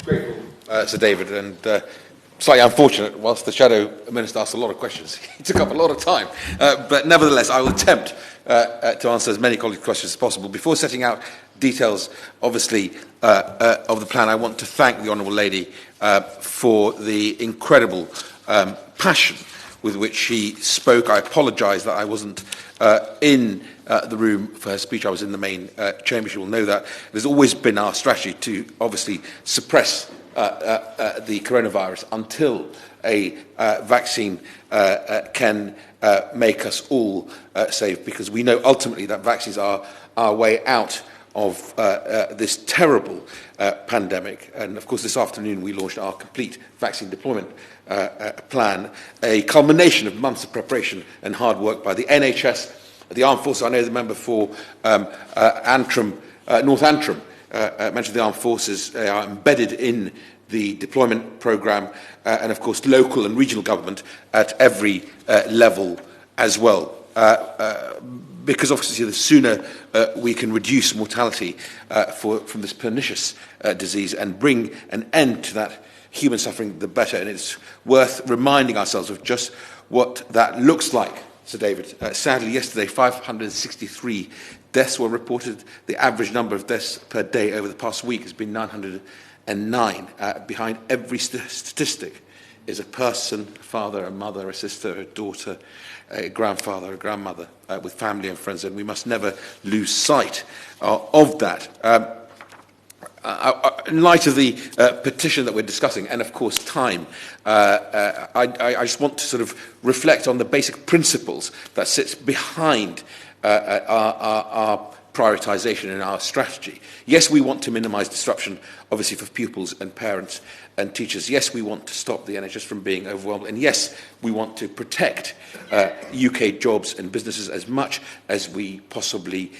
Grateful, Sir David, and slightly unfortunate. Whilst the Shadow Minister asked a lot of questions, he took up a lot of time. But nevertheless, I will attempt to answer as many colleagues' questions as possible. Before setting out details, obviously, of the plan, I want to thank the Honourable Lady for the incredible passion with which she spoke. I apologise that I wasn't in the room for her speech. I was in the main chamber. She will know that. It has always been our strategy to obviously suppress the coronavirus until a vaccine can make us all safe, because we know ultimately that vaccines are our way out of this terrible pandemic. And of course, this afternoon we launched our complete vaccine deployment plan, a culmination of months of preparation and hard work by the NHS, the Armed Forces. I know the member for Antrim, North Antrim, mentioned the Armed Forces. They are embedded in the deployment programme, and of course local and regional government at every level as well. Because obviously the sooner we can reduce mortality from this pernicious disease and bring an end to that human suffering, the better. And it's worth reminding ourselves of just what that looks like, Sir David. Sadly, yesterday, 563 deaths were reported. The average number of deaths per day over the past week has been 909. Behind every statistic is a person, a father, a mother, a sister, a daughter, a grandfather, a grandmother, with family and friends, and we must never lose sight of that. In light of the petition that we're discussing, and of course time, I just want to sort of reflect on the basic principles that sits behind our prioritisation in our strategy. Yes, we want to minimise disruption, obviously, for pupils and parents and teachers. Yes, we want to stop the NHS from being overwhelmed. And yes, we want to protect UK jobs and businesses as much as we possibly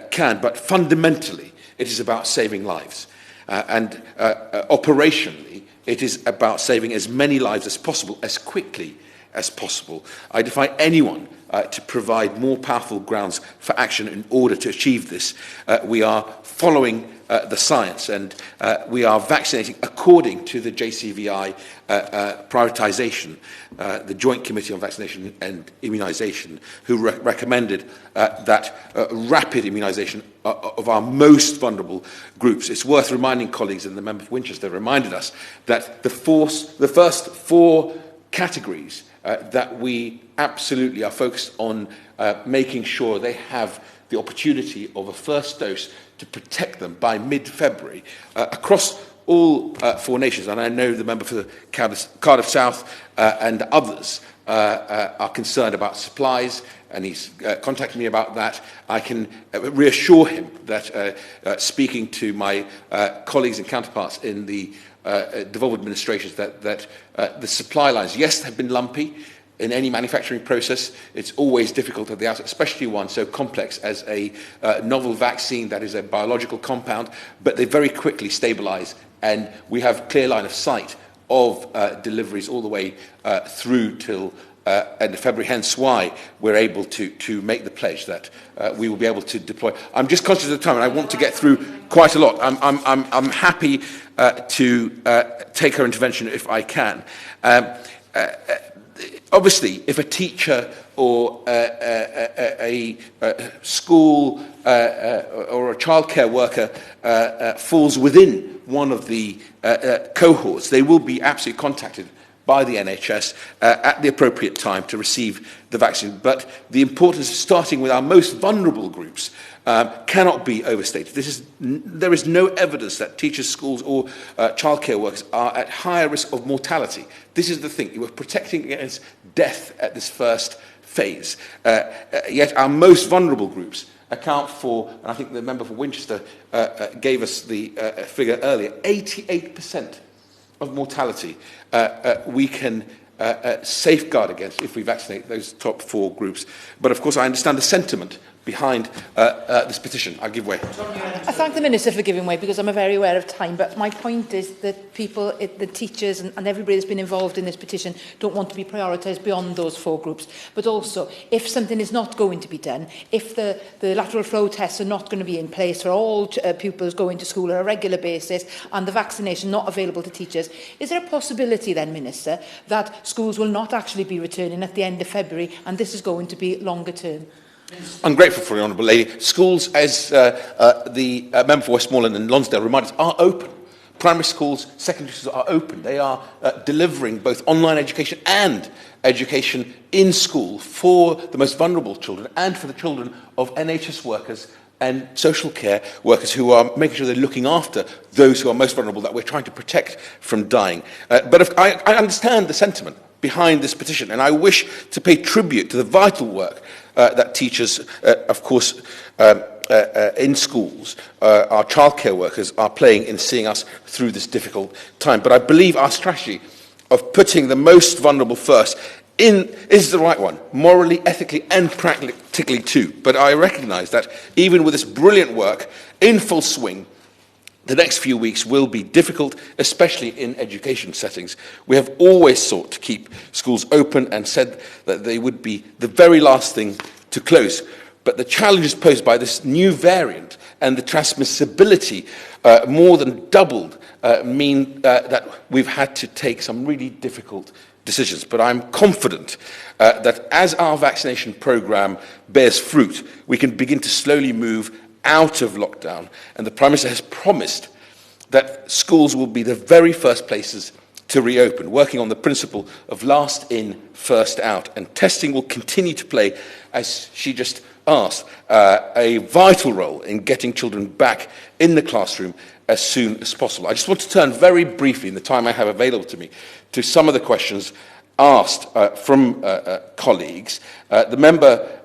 can. But fundamentally, it is about saving lives. And operationally, it is about saving as many lives as possible, as quickly as possible. I defy anyone to provide more powerful grounds for action in order to achieve this. We are following the science, and we are vaccinating according to the JCVI prioritisation, the Joint Committee on Vaccination and Immunisation, who recommended that rapid immunisation of our most vulnerable groups. It's worth reminding colleagues, and the member for Winchester reminded us, that the first four categories that we absolutely are focused on making sure they have the opportunity of a first dose to protect them by mid-February across all four nations. And I know the member for Cardiff South and others are concerned about supplies, and he's contacted me about that. I can reassure him that speaking to my colleagues and counterparts in the devolved administrations, that the supply lines, yes, have been lumpy. In any manufacturing process, it's always difficult at the outset, especially one so complex as a novel vaccine that is a biological compound, but they very quickly stabilise, and we have clear line of sight of deliveries all the way through till end of February, hence why we're able to make the pledge that we will be able to deploy. I'm just conscious of the time, and I want to get through quite a lot. I'm happy to take her intervention if I can. Obviously, if a teacher or a school or a childcare worker falls within one of the cohorts, they will be absolutely contacted by the NHS at the appropriate time to receive the vaccine. But the importance of starting with our most vulnerable groups cannot be overstated. There is no evidence that teachers, schools or childcare workers are at higher risk of mortality. This is the thing. You are protecting against death at this first phase. Yet our most vulnerable groups account for, and I think the member for Winchester gave us the figure earlier, 88% of mortality we can safeguard against if we vaccinate those top four groups. But of course I understand the sentiment behind this petition. I give way. I thank the Minister for giving way, because I'm very aware of time, but my point is that people, the teachers and everybody that's been involved in this petition don't want to be prioritised beyond those 4 groups. But also, if something is not going to be done, if the lateral flow tests are not going to be in place for all pupils going to school on a regular basis and the vaccination not available to teachers, is there a possibility then, Minister, that schools will not actually be returning at the end of February and this is going to be longer term? I'm grateful for the Honourable Lady. Schools, as the member for Westmoreland and Lonsdale reminded us, are open. Primary schools, secondary schools are open. They are delivering both online education and education in school for the most vulnerable children and for the children of NHS workers and social care workers who are making sure they're looking after those who are most vulnerable, that we're trying to protect from dying. But I understand the sentiment behind this petition, and I wish to pay tribute to the vital work that teachers, of course, in schools, our childcare workers are playing in seeing us through this difficult time. But I believe our strategy of putting the most vulnerable first is the right one, morally, ethically and practically too. But I recognise that even with this brilliant work in full swing, the next few weeks will be difficult, especially in education settings. We have always sought to keep schools open and said that they would be the very last thing to close. But the challenges posed by this new variant and the transmissibility more than doubled mean that we've had to take some really difficult decisions. But I'm confident that as our vaccination programme bears fruit, we can begin to slowly move out of lockdown, and the Prime Minister has promised that schools will be the very first places to reopen, working on the principle of last in, first out, and testing will continue to play, as she just asked, a vital role in getting children back in the classroom as soon as possible. I just want to turn very briefly, in the time I have available to me, to some of the questions asked from colleagues. The member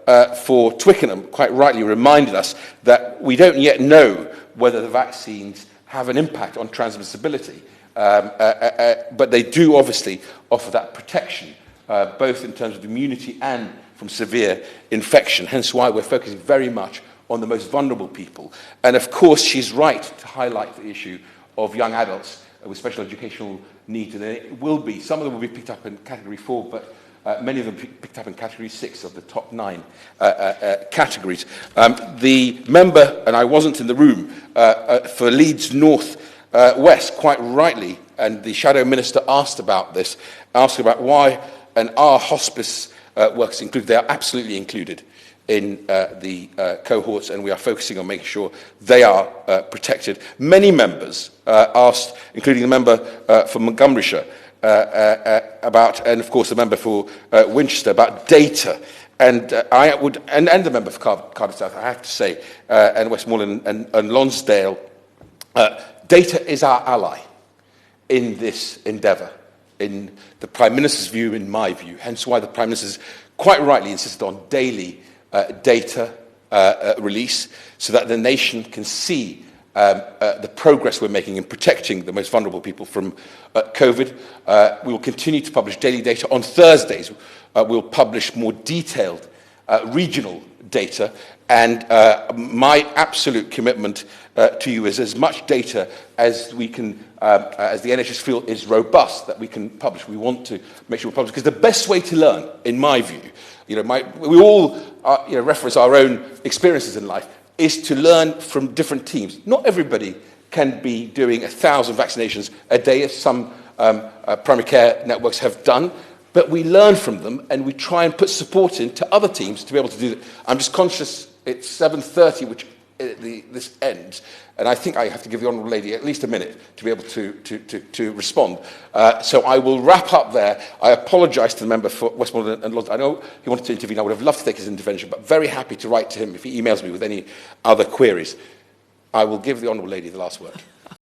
for Twickenham quite rightly reminded us that we don't yet know whether the vaccines have an impact on transmissibility, but they do obviously offer that protection, both in terms of immunity and from severe infection, hence why we're focusing very much on the most vulnerable people. And of course, she's right to highlight the issue of young adults with special educational needs, and it will be, some of them will be picked up in Category 4, but many of them picked up in Category 6 of the top 9 categories. The member, and I wasn't in the room, for Leeds North West, quite rightly, and the Shadow Minister asked about this, asked about why, and are hospice workers included? They are absolutely included in the cohorts, and we are focusing on making sure they are protected. Many members asked, including the member for Montgomeryshire, about, and of course the member for Winchester, about data. And I would, and the member for Cardiff South, I have to say, and Westmoreland and Lonsdale, data is our ally in this endeavour, in the Prime Minister's view, in my view. Hence why the Prime Minister's quite rightly insisted on daily data release, so that the nation can see the progress we're making in protecting the most vulnerable people from COVID. We will continue to publish daily data. On Thursdays, we'll publish more detailed regional data, and my absolute commitment to you is as much data as we can, as the NHS feel is robust, that we can publish. We want to make sure we publish, because the best way to learn, in my view, we all reference our own experiences in life, is to learn from different teams. Not everybody can be doing 1,000 vaccinations a day, as some primary care networks have done, but we learn from them and we try and put support into other teams to be able to do that. I'm just conscious it's 7:30, which this ends, and I think I have to give the Honourable Lady at least a minute to be able to respond. So I will wrap up there. I apologise to the member for Westmoreland and Lonsdale. I know he wanted to intervene. I would have loved to take his intervention, but very happy to write to him if he emails me with any other queries. I will give the Honourable Lady the last word.